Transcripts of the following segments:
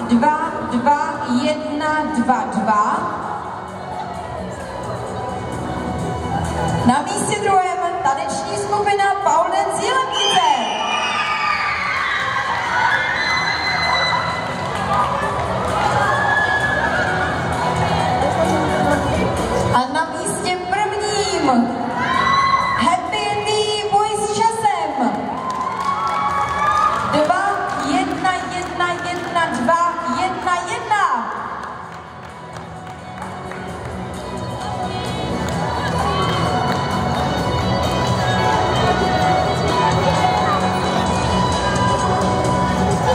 2, 2, 1, 2, 2. Na místě druhém taneční skupina Pole Dance Jilemnice. A na místě prvním Happy Andy Boys s časem. 2, 1, 1, 1, 2, 1, 1.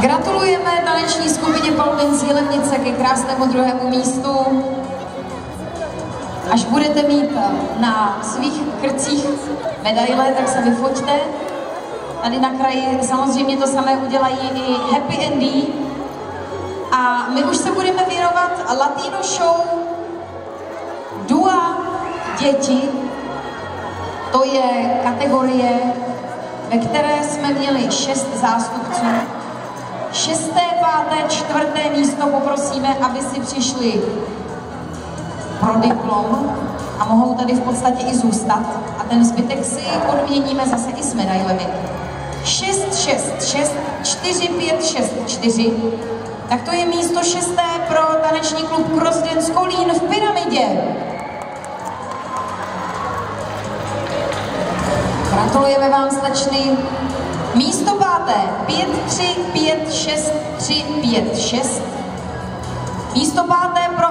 Gratulujeme taneční skupině Pole Dance Jilemnice ke krásnému druhému místu. Až budete mít na svých krcích medaile, tak se vyfoťte. Tady na kraji samozřejmě to samé udělají i Happy Andy. A my už se budeme věnovat Latino show Dua děti. To je kategorie, ve které jsme měli 6 zástupců. 6., 5., 4. místo poprosíme, aby si přišli pro diplom a mohou tady v podstatě i zůstat. A ten zbytek si odměníme zase i s medailemi. 6, 6, 6, 4, 5, 6, 4. Tak to je místo 6. pro taneční klub Cross Dance Kolín v Pyramidě. Gratulujeme vám, slečny. Místo 5. 5, 3, 5, 6, 3, 5, 6. Místo 5. pro